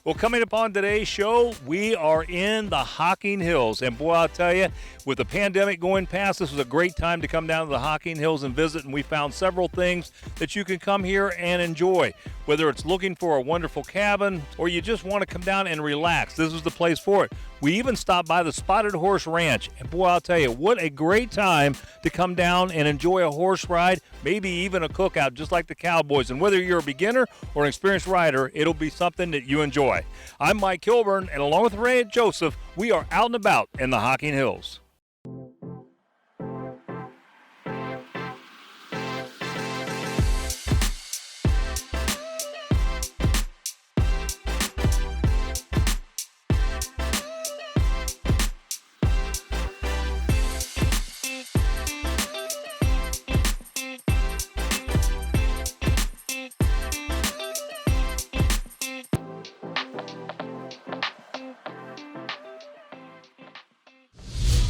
Well, coming up on today's show, we are in the Hocking Hills. And boy, I'll tell you, with the pandemic going past, this was a great time to come down to the Hocking Hills and visit. And we found several things that you can come here and enjoy. Whether it's looking for a wonderful cabin or you just want to come down and relax, this is the place for it. We even stopped by the Spotted Horse Ranch. And boy, I'll tell you, what a great time to come down and enjoy a horse ride, maybe even a cookout, just like the Cowboys. And whether you're a beginner or an experienced rider, it'll be something that you enjoy. I'm Mike Kilburn, and along with Ray and Joseph, we are out and about in the Hocking Hills.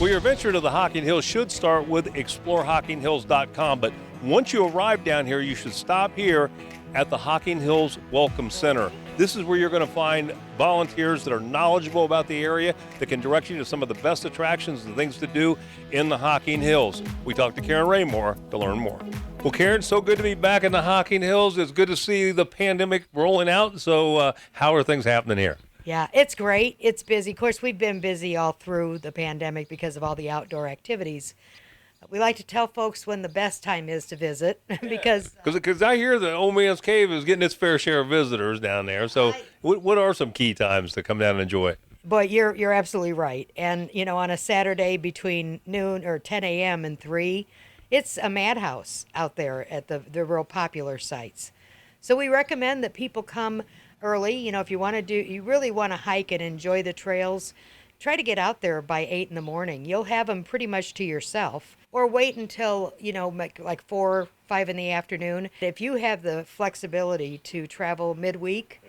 Well, your venture to the Hocking Hills should start with exploreHockingHills.com, but once you arrive down here, you should stop here at the Hocking Hills Welcome Center. This is where you're going to find volunteers that are knowledgeable about the area that can direct you to some of the best attractions and things to do in the Hocking Hills. We talked to Karen Raymore to learn more. Well, Karen, so good to be back in the Hocking Hills. It's good to see the pandemic rolling out. So how are things happening here? Yeah, it's great. It's busy. Of course, we've been busy all through the pandemic because of all the outdoor activities. We like to tell folks when the best time is to visit because I hear the Old Man's Cave is getting its fair share of visitors down there. So what are some key times to come down and enjoy? Boy, you're absolutely right. And, you know, on a Saturday between noon or 10 a.m. and 3, it's a madhouse out there at the real popular sites. So we recommend that people come early. You know, if you really want to hike and enjoy the trails, try to get out there by 8 in the morning. You'll have them pretty much to yourself, or wait until, you know, like 4, 5 in the afternoon. If you have the flexibility to travel midweek,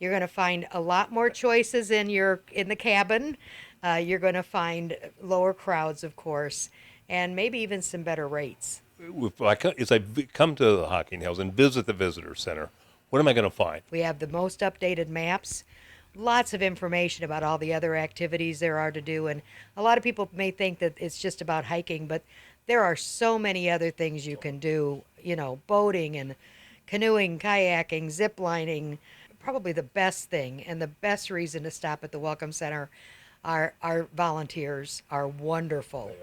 you're going to find a lot more choices in the cabin. You're going to find lower crowds, of course, and maybe even some better rates. As I come to the Hocking Hills and visit the visitor center, what am I going to find? We have the most updated maps, lots of information about all the other activities there are to do. And a lot of people may think that it's just about hiking, but there are so many other things you can do, you know, boating and canoeing, kayaking, zip lining. Probably the best thing and the best reason to stop at the Welcome Center, our volunteers are wonderful.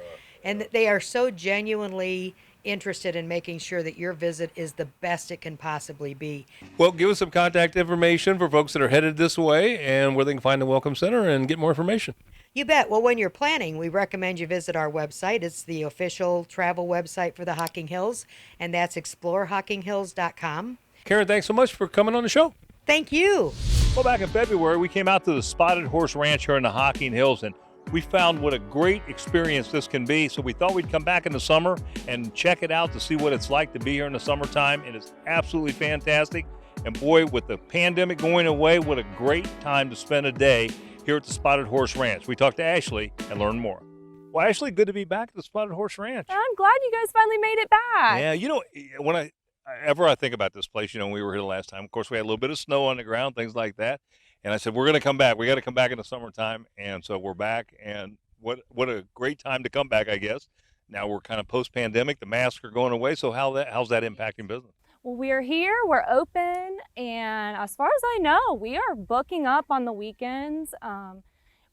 And they are so genuinely interested in making sure that your visit is the best it can possibly be. Well, give us some contact information for folks that are headed this way and where they can find the Welcome Center and get more information. You bet. Well, when you're planning, we recommend you visit our website. It's the official travel website for the Hocking Hills, and that's exploreHockingHills.com. Karen, thanks so much for coming on the show. Thank you. Well, back in February, we came out to the Spotted Horse Ranch here in the Hocking Hills, and we found what a great experience this can be. So we thought we'd come back in the summer and check it out to see what it's like to be here in the summertime. And it's absolutely fantastic. And boy, with the pandemic going away, what a great time to spend a day here at the Spotted Horse Ranch. We talked to Ashley and learned more. Well, Ashley, good to be back at the Spotted Horse Ranch. I'm glad you guys finally made it back. Yeah, you know, when I think about this place, you know, when we were here the last time, of course, we had a little bit of snow on the ground, things like that. And I said, we're going to come back. We got to come back in the summertime. And so we're back. And what a great time to come back, I guess. Now we're kind of post-pandemic. The masks are going away. So how's that impacting business? Well, we are here. We're open. And as far as I know, we are booking up on the weekends.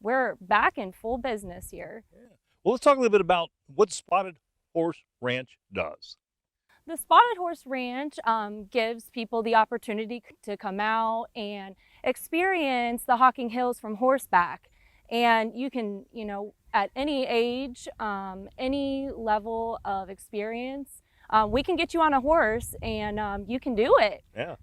We're back in full business here. Yeah. Well, let's talk a little bit about what Spotted Horse Ranch does. The Spotted Horse Ranch gives people the opportunity to come out and experience the Hocking Hills from horseback. And you can, you know, at any age, any level of experience, we can get you on a horse and you can do it. Yeah.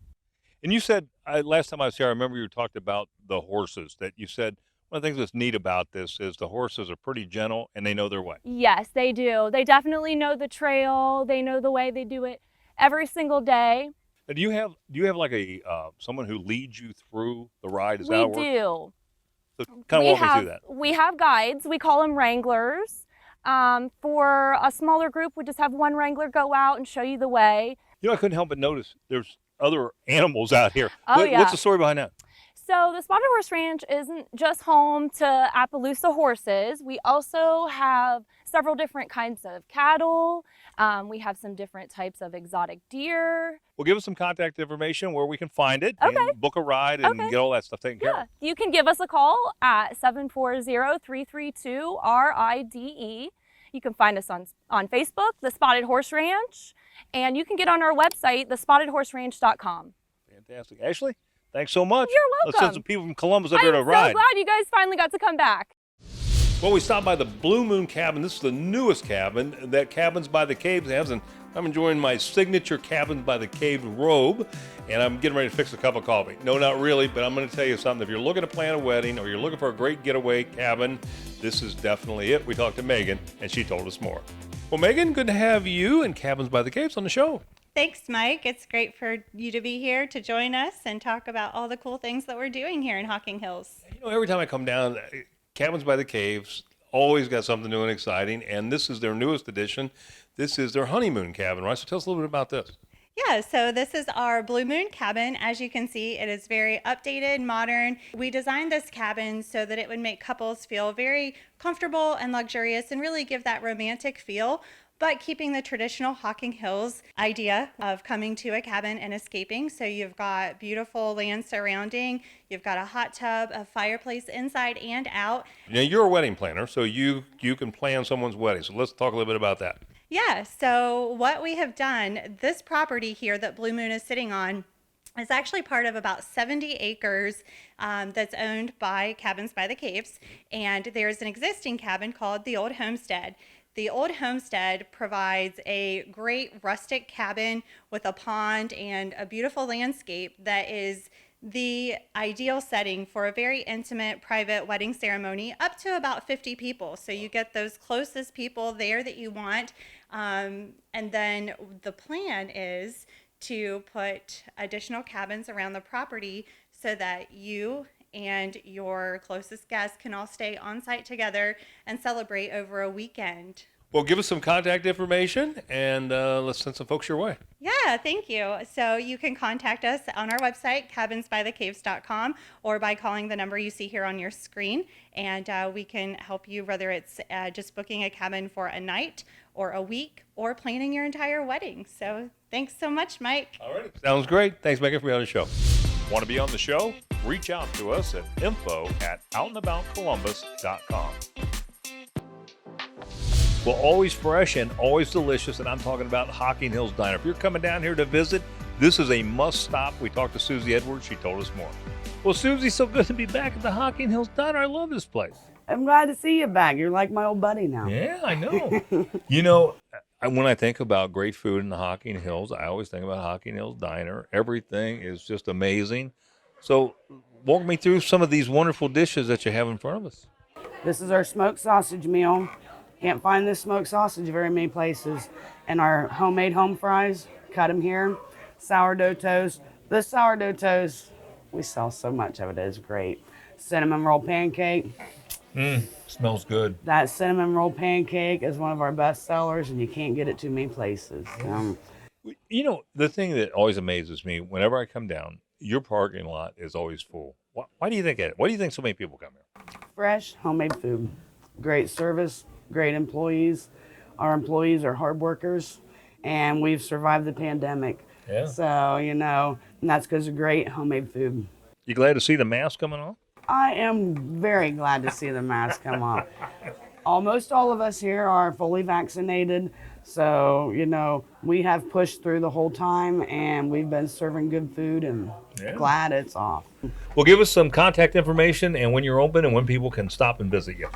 And you said, last time I was here, I remember you talked about the horses, that you said one of the things that's neat about this is the horses are pretty gentle and they know their way. Yes, they do. They definitely know the trail. They know the way. They do it every single day. Now, do you have like a someone who leads you through the ride? Is that We how it works? do. So kind of walk me through that. We have guides. We call them wranglers. For a smaller group, we just have one wrangler go out and show you the way. You know, I couldn't help but notice there's other animals out here. Oh, yeah. What's the story behind that? So the Spotted Horse Ranch isn't just home to Appaloosa horses. We also have several different kinds of cattle. We have some different types of exotic deer. Well, give us some contact information where we can find it Okay. and book a ride and Okay. get all that stuff taken care Yeah, of. you can give us a call at 740-332-RIDE. You can find us on Facebook, The Spotted Horse Ranch, and you can get on our website, thespottedhorseranch.com. Fantastic. Ashley, thanks so much. You're Let's send welcome. some people from Columbus up I'm here to so ride. glad you guys finally got to come back. Well, we stopped by the Blue Moon Cabin. This is the newest cabin that Cabins by the Caves has, and I'm enjoying my signature Cabins by the Caves robe, and I'm getting ready to fix a cup of coffee. No, not really, but I'm going to tell you something. If you're looking to plan a wedding or you're looking for a great getaway cabin, this is definitely it. We talked to Megan, and she told us more. Well, Megan, good to have you and Cabins by the Caves on the show. Thanks, Mike. It's great for you to be here to join us and talk about all the cool things that we're doing here in Hocking Hills. You know, every time I come down, Cabins by the Caves always got something new and exciting, and this is their newest edition. This is their honeymoon cabin, right? So tell us a little bit about this. Yeah, so this is our Blue Moon cabin. As you can see, it is very updated, modern. We designed this cabin so that it would make couples feel very comfortable and luxurious and really give that romantic feel, but keeping the traditional Hocking Hills idea of coming to a cabin and escaping. So you've got beautiful land surrounding, you've got a hot tub, a fireplace inside and out. Now, you're a wedding planner, so you can plan someone's wedding. So let's talk a little bit about that. Yeah, so what we have done, this property here that Blue Moon is sitting on is actually part of about 70 acres that's owned by Cabins by the Caves. And there's an existing cabin called the Old Homestead. The Old Homestead provides a great rustic cabin with a pond and a beautiful landscape that is the ideal setting for a very intimate private wedding ceremony up to about 50 people. So you get those closest people there that you want. And then the plan is to put additional cabins around the property so that you and your closest guests can all stay on site together and celebrate over a weekend. Well, give us some contact information, and let's send some folks your way. Yeah, thank you. So you can contact us on our website, cabinsbythecaves.com, or by calling the number you see here on your screen, and we can help you, whether it's just booking a cabin for a night or a week or planning your entire wedding. So thanks so much, Mike. All right. Sounds great. Thanks, Megan, for being on the show. Want to be on the show? Reach out to us at info@outandaboutcolumbus.com. Well, always fresh and always delicious, and I'm talking about Hocking Hills Diner. If you're coming down here to visit, this is a must-stop. We talked to Susie Edwards. She told us more. Well, Susie, so good to be back at the Hocking Hills Diner. I love this place. I'm glad to see you back. You're like my old buddy now. Yeah, I know. You know, when I think about great food in the Hocking Hills, I always think about Hocking Hills Diner. Everything is just amazing. So walk me through some of these wonderful dishes that you have in front of us. This is our smoked sausage meal. Can't find this smoked sausage very many places. And our homemade home fries, cut them here. Sourdough toast. This sourdough toast, we sell so much of it. It's great. Cinnamon roll pancake. Smells good. That cinnamon roll pancake is one of our best sellers, and you can't get it too many places. You know, the thing that always amazes me, whenever I come down, your parking lot is always full. Why do you think that? Why do you think so many people come here? Fresh, homemade food. Great service, great employees. Our employees are hard workers, and we've survived the pandemic. Yeah. So, and that's because of great homemade food. You glad to see the mask coming on? I am very glad to see the mask come off. Almost all of us here are fully vaccinated. So, we have pushed through the whole time, and we've been serving good food, and glad it's off. Well, give us some contact information and when you're open and when people can stop and visit you.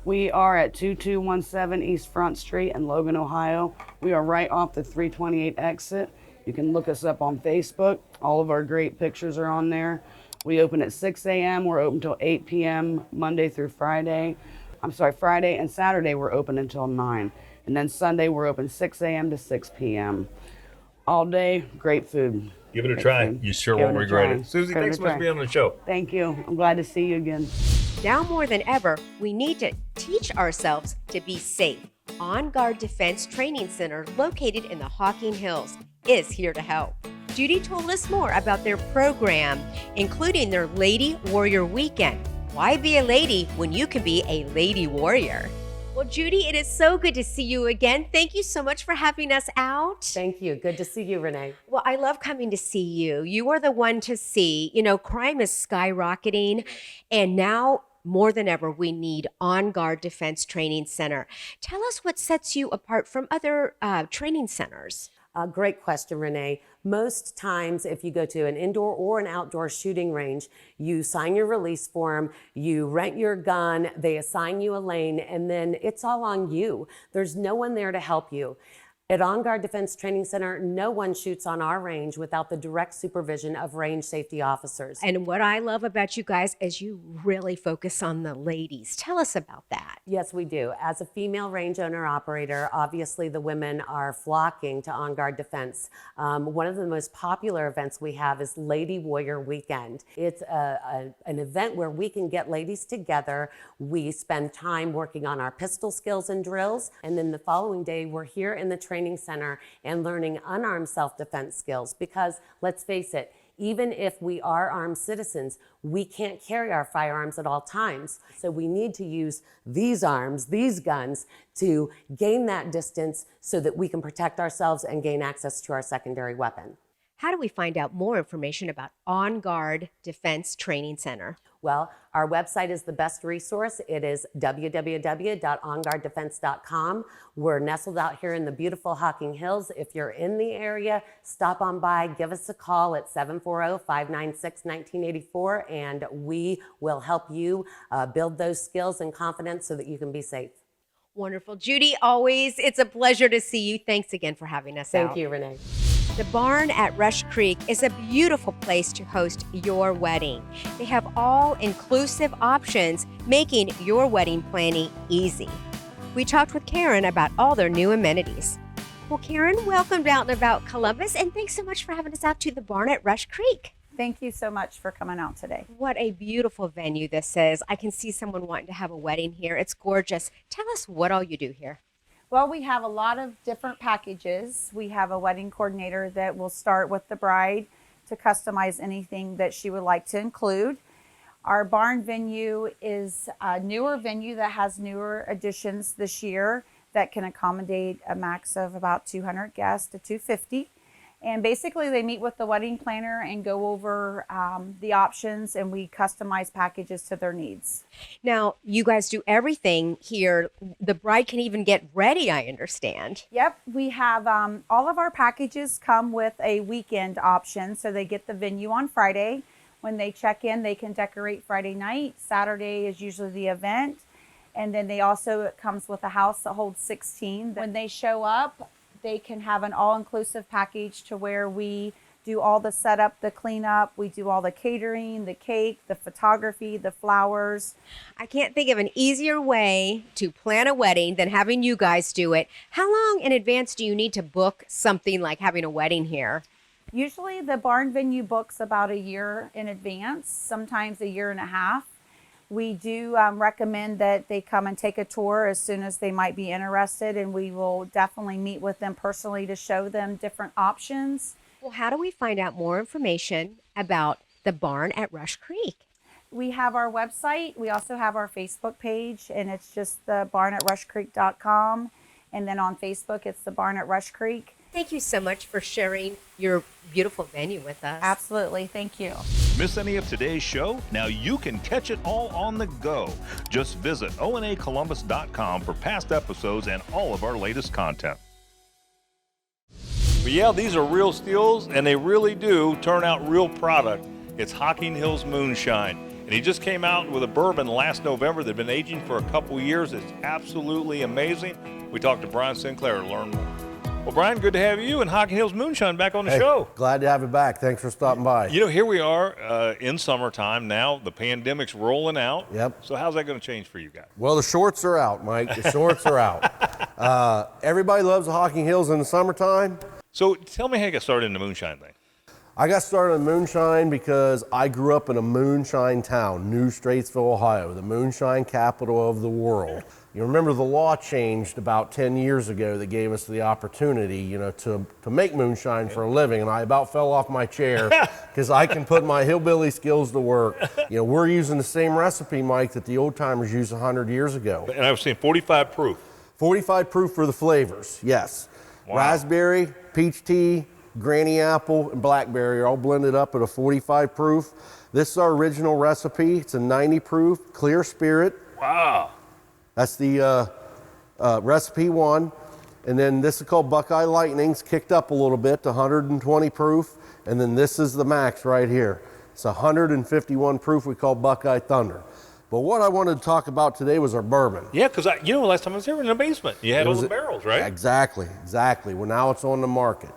We are at 2217 East Front Street in Logan, Ohio. We are right off the 328 exit. You can look us up on Facebook. All of our great pictures are on there. We open at 6 a.m. We're open till 8 p.m. Monday through Friday. Friday and Saturday we're open until 9. And then Sunday we're open 6 a.m. to 6 p.m. All day, great food. Give it a try. You sure won't regret it. Susie, thanks so much for being on the show. Thank you. I'm glad to see you again. Now more than ever, we need to teach ourselves to be safe. On Guard Defense Training Center, located in the Hocking Hills, is here to help. Judy told us more about their program, including their Lady Warrior Weekend. Why be a lady when you can be a lady warrior? Well, Judy, it is so good to see you again. Thank you so much for having us out. Thank you. Good to see you, Renee. Well, I love coming to see you. You are the one to see. You know, crime is skyrocketing, and now more than ever, we need On Guard Defense Training Center. Tell us what sets you apart from other training centers. Great question, Renee. Most times, if you go to an indoor or an outdoor shooting range, you sign your release form, you rent your gun, they assign you a lane, and then it's all on you. There's no one there to help you. At On Guard Defense Training Center, no one shoots on our range without the direct supervision of range safety officers. And what I love about you guys is you really focus on the ladies. Tell us about that. Yes, we do. As a female range owner operator, obviously the women are flocking to On Guard Defense. One of the most popular events we have is Lady Warrior Weekend. It's an event where we can get ladies together. We spend time working on our pistol skills and drills, and then the following day we're here in the training center and learning unarmed self-defense skills, because let's face it, even if we are armed citizens, we can't carry our firearms at all times. So we need to use these arms, these guns, to gain that distance so that we can protect ourselves and gain access to our secondary weapon. How do we find out more information about On Guard Defense Training Center? Well, our website is the best resource. It is www.onguarddefense.com. We're nestled out here in the beautiful Hocking Hills. If you're in the area, stop on by, give us a call at 740-596-1984, and we will help you build those skills and confidence so that you can be safe. Wonderful. Judy, always, it's a pleasure to see you. Thanks again for having us out. Thank you, Renee. The barn at Rush Creek is a beautiful place to host your wedding. They have all-inclusive options, making your wedding planning easy. We talked with Karen about all their new amenities. Well, Karen, welcome to Out and About Columbus, and thanks so much for having us out to the barn at Rush Creek. Thank you so much for coming out today. What a beautiful venue this is. I can see someone wanting to have a wedding here. It's gorgeous. Tell us what all you do here. Well, we have a lot of different packages. We have a wedding coordinator that will start with the bride to customize anything that she would like to include. Our barn venue is a newer venue that has newer additions this year that can accommodate a max of about 200 guests to 250. And basically they meet with the wedding planner and go over the options, and we customize packages to their needs. Now, you guys do everything here. The bride can even get ready, I understand. Yep, we have all of our packages come with a weekend option. So they get the venue on Friday. When they check in, they can decorate Friday night. Saturday is usually the event. And then it comes with a house that holds 16. When they show up, they can have an all-inclusive package to where we do all the setup, the cleanup, we do all the catering, the cake, the photography, the flowers. I can't think of an easier way to plan a wedding than having you guys do it. How long in advance do you need to book something like having a wedding here? Usually the barn venue books about a year in advance, sometimes a year and a half. We do recommend that they come and take a tour as soon as they might be interested, and we will definitely meet with them personally to show them different options. Well, how do we find out more information about the barn at Rush Creek? We have our website. We also have our Facebook page, and it's just the barn@rushcreek.com. And then on Facebook, it's the barn at Rush Creek. Thank you so much for sharing your beautiful venue with us. Absolutely. Thank you. Miss any of today's show? Now you can catch it all on the go. Just visit onacolumbus.com for past episodes and all of our latest content. But yeah, these are real steels, and they really do turn out real product. It's Hocking Hills Moonshine. And he just came out with a bourbon last November that had been aging for a couple years. It's absolutely amazing. We talked to Brian Sinclair to learn more. Well, Brian, good to have you and Hocking Hills Moonshine back on the show. Glad to have you back. Thanks for stopping by. You know, here we are in summertime now. The pandemic's rolling out. Yep. So how's that going to change for you guys? Well, the shorts are out, Mike. The shorts are out. Everybody loves the Hocking Hills in the summertime. So tell me how you got started in the moonshine thing. I got started in Moonshine because I grew up in a moonshine town, New Straitsville, Ohio, the moonshine capital of the world. You remember the law changed about 10 years ago that gave us the opportunity, you know, to make moonshine for a living, and I about fell off my chair because I can put my hillbilly skills to work. You know, we're using the same recipe, Mike, that the old timers used 100 years ago. And I was saying 45 proof. 45 proof for the flavors, yes. Wow. Raspberry, peach tea, granny apple, and blackberry are all blended up at a 45 proof. This is our original recipe. It's a 90 proof, clear spirit. Wow. That's the recipe one. And then this is called Buckeye Lightnings, kicked up a little bit to 120 proof. And then this is the max right here. It's 151 proof, we call Buckeye Thunder. But what I wanted to talk about today was our bourbon. Yeah, because you know, last time I was here in the basement, you had all the barrels, right? Exactly. Well, now it's on the market.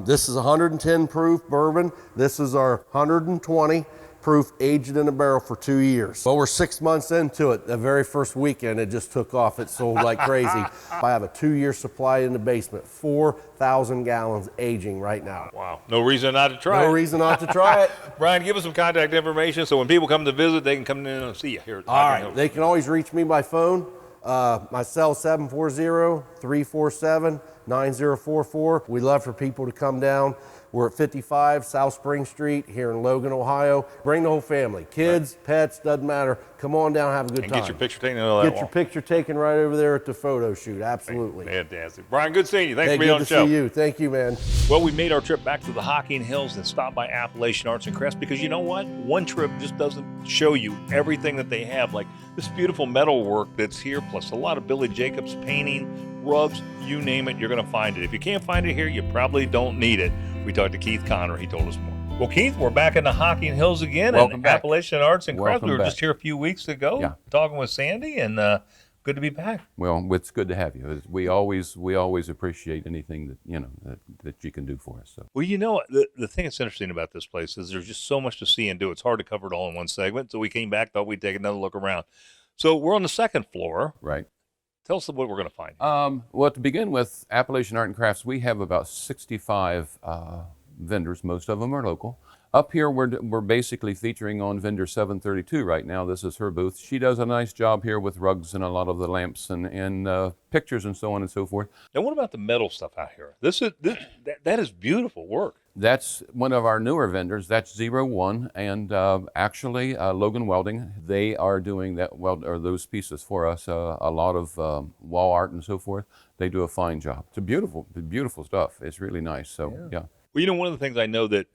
This is 110 proof bourbon. This is our 120 proof, aged in a barrel for 2 years. Well, we're 6 months into it. The very first weekend, it just took off. It sold like crazy. I have a 2-year supply in the basement, 4,000 gallons aging right now. Wow. No reason not to try it. No reason not to try it. Brian, give us some contact information so when people come to visit, they can come in and see you here. All right. They can always reach me by phone. My cell 740-347-9044. We'd love for people to come down. We're at 55 South Spring Street here in Logan, Ohio. Bring the whole family. Kids, pets, doesn't matter. Come on down, have a good And time. get your picture taken. Get your picture taken right over there at the photo shoot. Absolutely. Fantastic. Brian, good seeing you. Thanks Hey, for being on the show. good to see you. Thank you, man. Well, we made our trip back to the Hocking Hills and stopped by Appalachian Arts and Crafts because you know what? One trip just doesn't show you everything that they have. Like this beautiful metal work that's here, plus a lot of Billy Jacobs painting, rugs, you name it, you're going to find it. If you can't find it here, you probably don't need it. We talked to Keith Conner. He told us more. Well, Keith, we're back in the Hocking Hills again. Welcome back. Appalachian Arts and Crafts. We were Welcome just here a few weeks ago talking with Sandy, and good to be back. Well, it's good to have you. We always appreciate anything that that you can do for us. So. Well, you know, the thing that's interesting about this place is there's just so much to see and do. It's hard to cover it all in one segment. So we came back, thought we'd take another look around. So we're on the second floor. Right. Tell us what we're going to find. Well, to begin with, Appalachian Art and Crafts, we have about 65 vendors. Most of them are local. Up here, we're basically featuring on vendor 732 right now. This is her booth. She does a nice job here with rugs and a lot of the lamps and pictures and so on and so forth. And what about the metal stuff out here? That is beautiful work. That's one of our newer vendors. That's 01, and actually Logan Welding. They are doing those pieces for us. A lot of wall art and so forth. They do a fine job. It's beautiful stuff. It's really nice. So yeah. Well, you know, one of the things I know that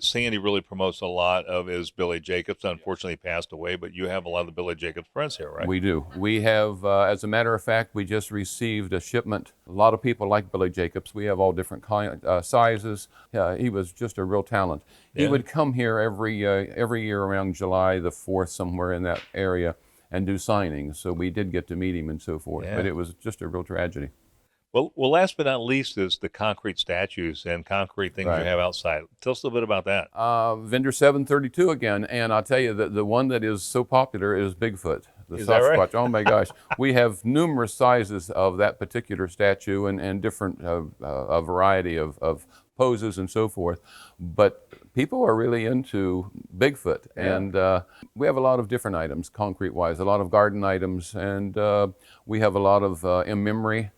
Sandy really promotes a lot of is Billy Jacobs. Unfortunately, he passed away, but you have a lot of the Billy Jacobs friends here, right? We do. We have, as a matter of fact, we just received a shipment. A lot of people like Billy Jacobs. We have all different sizes. He was just a real talent. Yeah. He would come here every year around July the 4th, somewhere in that area, and do signings. So we did get to meet him and so forth. Yeah. But it was just a real tragedy. Well, last but not least is the concrete statues and concrete things you have outside. Tell us a little bit about that. Vendor 732 again, and I'll tell you that the one that is so popular is Bigfoot, the Sasquatch. Right? Oh my gosh, we have numerous sizes of that particular statue and different a variety of poses and so forth. But people are really into Bigfoot, and we have a lot of different items, concrete-wise, a lot of garden items, and we have a lot of in memory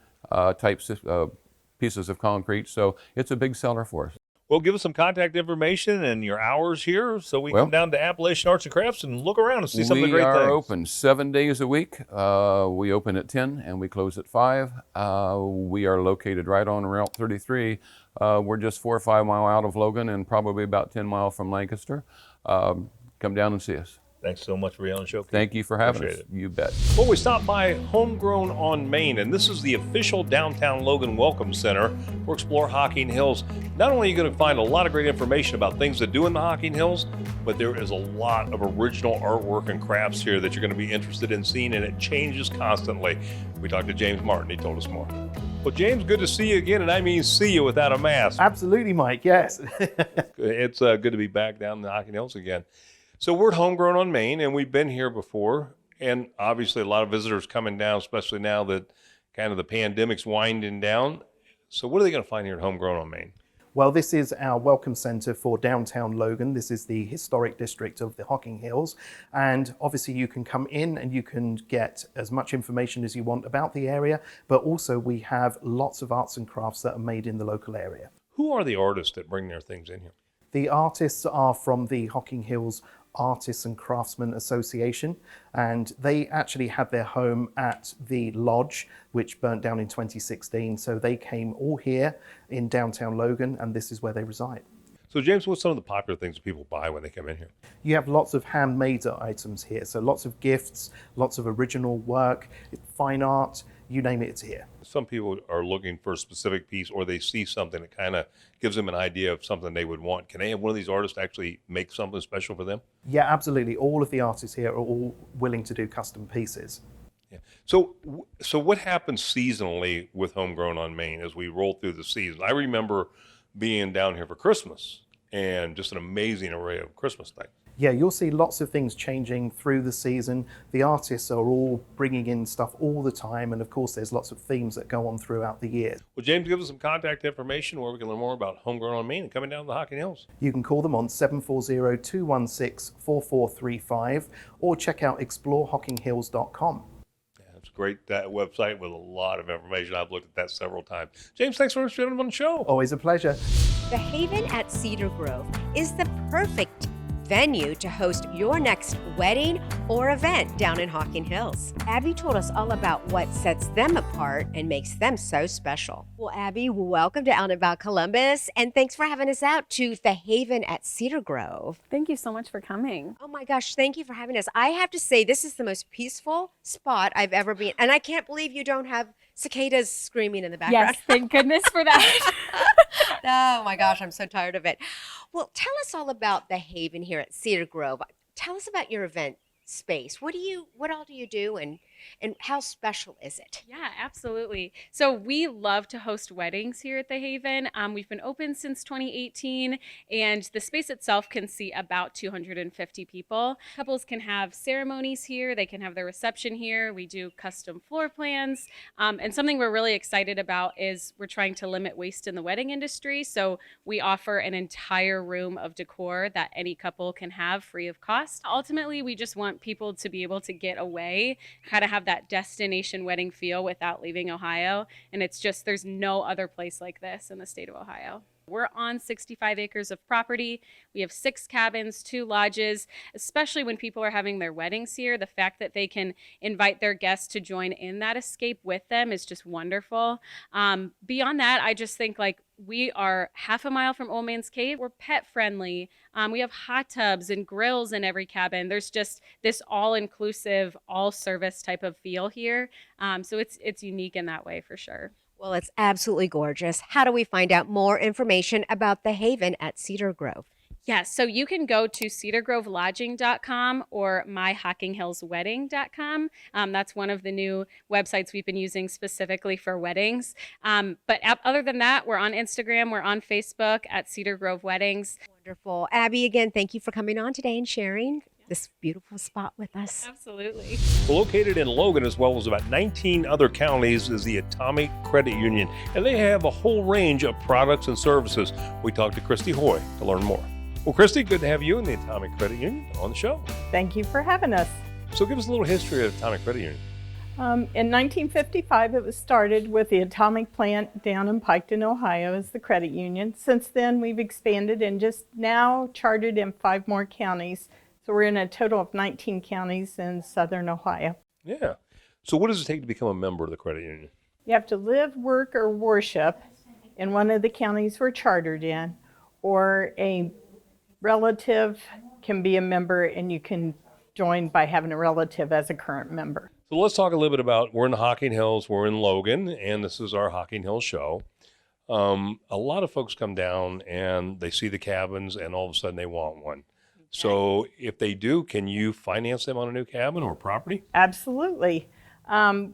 types of pieces of concrete, so it's a big seller for us. Well, give us some contact information and your hours here so we come down to Appalachian Arts and Crafts and look around and see some of the great things. We are open 7 days a week. We open at 10 and we close at 5. We are located right on Route 33. We're just 4 or 5 miles out of Logan and probably about 10 miles from Lancaster. Come down and see us. Thanks so much for being on the show, Keith. Thank you for having us. You bet. Well, we stopped by Homegrown on Main, and this is the official downtown Logan Welcome Center for Explore Hocking Hills. Not only are you going to find a lot of great information about things to do in the Hocking Hills, but there is a lot of original artwork and crafts here that you're going to be interested in seeing, and it changes constantly. We talked to James Martin. He told us more. Well, James, good to see you again, and I mean see you without a mask. Absolutely, Mike, yes. It's good to be back down in the Hocking Hills again. So we're at Homegrown on Main, and we've been here before, and obviously a lot of visitors coming down, especially now that kind of the pandemic's winding down. So what are they going to find here at Homegrown on Main? Well, this is our welcome center for downtown Logan. This is the historic district of the Hocking Hills. And obviously you can come in and you can get as much information as you want about the area, but also we have lots of arts and crafts that are made in the local area. Who are the artists that bring their things in here? The artists are from the Hocking Hills Artists and Craftsmen Association, and they actually had their home at the lodge, which burnt down in 2016. So they came all here in downtown Logan, and this is where they reside. So James, what's some of the popular things that people buy when they come in here? You have lots of handmade items here, so lots of gifts, lots of original work, fine art, you name it, it's here. Some people are looking for a specific piece, or they see something that kind of gives them an idea of something they would want. Can they have one of these artists actually make something special for them? Yeah, absolutely. All of the artists here are all willing to do custom pieces. Yeah. So what happens seasonally with Homegrown on Main as we roll through the season? I remember being down here for Christmas and just an amazing array of Christmas things. Yeah, you'll see lots of things changing through the season. The artists are all bringing in stuff all the time, and of course there's lots of themes that go on throughout the year. Well, James, give us some contact information where we can learn more about Homegrown on Main and coming down to the Hocking Hills. You can call them on 740-216-4435 or check out exploreHockingHills.com. It's a great website with a lot of information. I've looked at that several times. James, thanks for joining on the show. Always a pleasure. The Haven at Cedar Grove is the perfect venue to host your next wedding or event down in Hocking Hills. Abby told us all about what sets them apart and makes them so special. Well, Abby, welcome to Out and About Columbus, and thanks for having us out to the Haven at Cedar Grove. Thank you so much for coming. Oh my gosh, thank you for having us. I have to say, this is the most peaceful spot I've ever been, and I can't believe you don't have cicadas screaming in the background. Yes, thank goodness for that. Oh my gosh, I'm so tired of it. Well, tell us all about the Haven here at Cedar Grove. Tell us about your event space. What all do you do, and how special is it? Yeah, absolutely. So we love to host weddings here at the Haven. We've been open since 2018, and the space itself can seat about 250 people. Couples can have ceremonies here. They can have their reception here. We do custom floor plans. And something we're really excited about is we're trying to limit waste in the wedding industry. So we offer an entire room of decor that any couple can have free of cost. Ultimately, we just want people to be able to get away, kind of have that destination wedding feel without leaving Ohio. And it's just, there's no other place like this in the state of Ohio. We're on 65 acres of property. We have 6 cabins, 2 lodges, especially when people are having their weddings here. The fact that they can invite their guests to join in that escape with them is just wonderful. Beyond that, I just think we are half a mile from Old Man's Cave. We're pet friendly. We have hot tubs and grills in every cabin. There's just this all-inclusive, all-service type of feel here. So it's unique in that way for sure. Well, it's absolutely gorgeous. How do we find out more information about the Haven at Cedar Grove? Yeah, so you can go to cedargrovelodging.com or myhockinghillswedding.com. That's one of the new websites we've been using specifically for weddings. But other than that, we're on Instagram, we're on Facebook at Cedar Grove Weddings. Wonderful. Abby, again, thank you for coming on today and sharing this beautiful spot with us. Absolutely. Well, located in Logan, as well as about 19 other counties, is the Atomic Credit Union, and they have a whole range of products and services. We talked to Christy Hoy to learn more. Well, Christy, good to have you in the Atomic Credit Union on the show. Thank you for having us. So give us a little history of Atomic Credit Union. In 1955, it was started with the Atomic plant down in Piketon, Ohio as the credit union. Since then, we've expanded and just now chartered in 5 more counties. So we're in a total of 19 counties in southern Ohio. Yeah. So what does it take to become a member of the credit union? You have to live, work, or worship in one of the counties we're chartered in, or a relative can be a member and you can join by having a relative as a current member. So let's talk a little bit about, we're in the Hocking Hills, we're in Logan, and this is our Hocking Hills show. A lot of folks come down and they see the cabins and all of a sudden they want one. So if they do, can you finance them on a new cabin or property? Absolutely.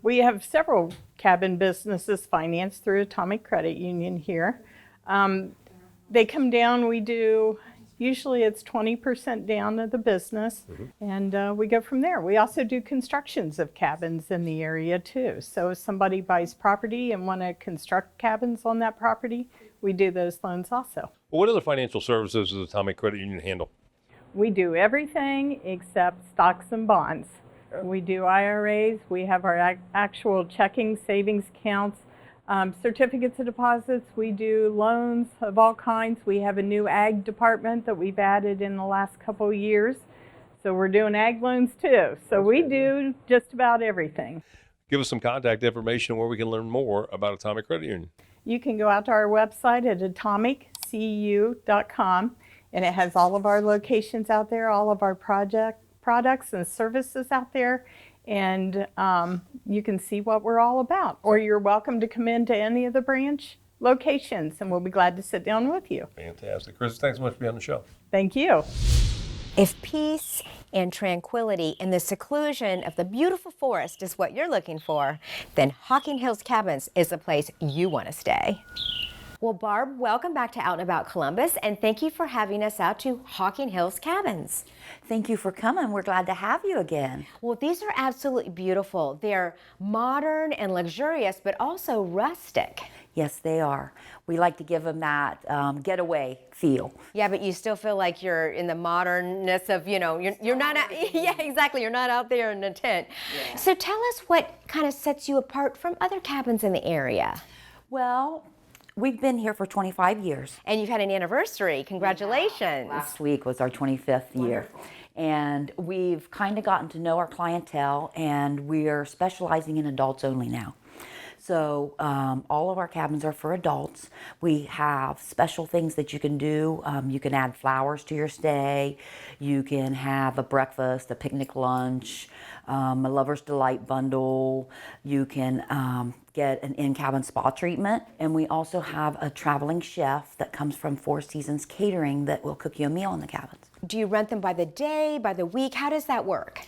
We have several cabin businesses financed through Atomic Credit Union here. They come down, we do, usually it's 20% down of the business, and we go from there. We also do constructions of cabins in the area too. So if somebody buys property and want to construct cabins on that property, we do those loans also. Well, what other financial services does Atomic Credit Union handle? We do everything except stocks and bonds. We do IRAs. We have our actual checking, savings accounts, certificates of deposits. We do loans of all kinds. We have a new ag department that we've added in the last couple of years. So we're doing ag loans too. So we do just about everything. Give us some contact information where we can learn more about Atomic Credit Union. You can go out to our website at atomiccu.com, and it has all of our locations out there, all of our products and services out there, and you can see what we're all about. Or you're welcome to come into any of the branch locations, and we'll be glad to sit down with you. Fantastic. Chris, thanks so much for being on the show. Thank you. If peace and tranquility and the seclusion of the beautiful forest is what you're looking for, then Hocking Hills Cabins is the place you want to stay. Well, Barb, welcome back to Out and About Columbus, and thank you for having us out to Hocking Hills Cabins. Thank you for coming. We're glad to have you again. Well, these are absolutely beautiful. They're modern and luxurious, but also rustic. Yes, they are. We like to give them that getaway feel. Yeah, but you still feel like you're in the modernness of, you know, you're not out, yeah, exactly. You're not out there in a tent. Yeah. So tell us what kind of sets you apart from other cabins in the area. Well, we've been here for 25 years. And you've had an anniversary. Congratulations. Yeah. Last week was our 25th year. And we've kind of gotten to know our clientele, and we're specializing in adults only now. So all of our cabins are for adults. We have special things that you can do. You can add flowers to your stay. You can have a breakfast, a picnic lunch, a Lover's Delight bundle. You can get an in-cabin spa treatment. And we also have a traveling chef that comes from Four Seasons Catering that will cook you a meal in the cabins. Do you rent them by the day, by the week? How does that work?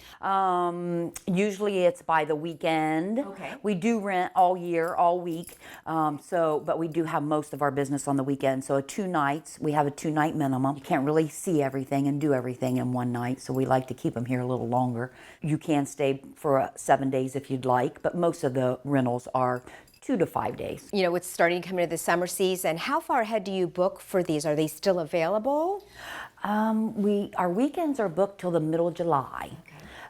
Usually it's by the weekend. Okay. We do rent all year, all week, but we do have most of our business on the weekend. So 2 nights, we have a 2-night minimum. You can't really see everything and do everything in one night, so we like to keep them here a little longer. You can stay for 7 days if you'd like, but most of the rentals are 2 to 5 days. You know, it's starting to come into the summer season. How far ahead do you book for these? Are they still available? Our weekends are booked till the middle of July.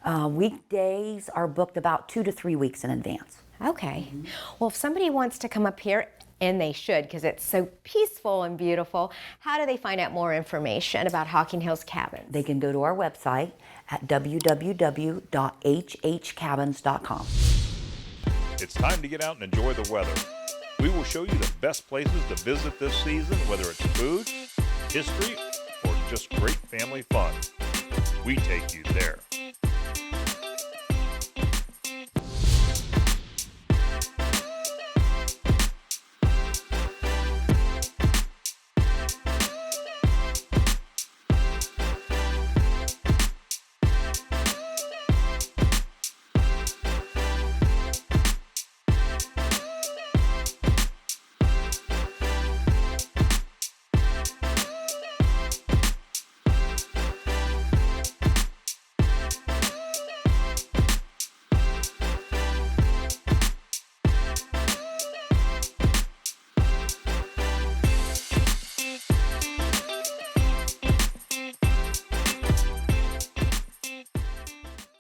Okay. Weekdays are booked about 2 to 3 weeks in advance. Okay. Mm-hmm. Well, if somebody wants to come up here, and they should because it's so peaceful and beautiful, how do they find out more information about Hocking Hills Cabins? They can go to our website at www.hhcabins.com. It's time to get out and enjoy the weather. We will show you the best places to visit this season, whether it's food, history, or just great family fun. We take you there.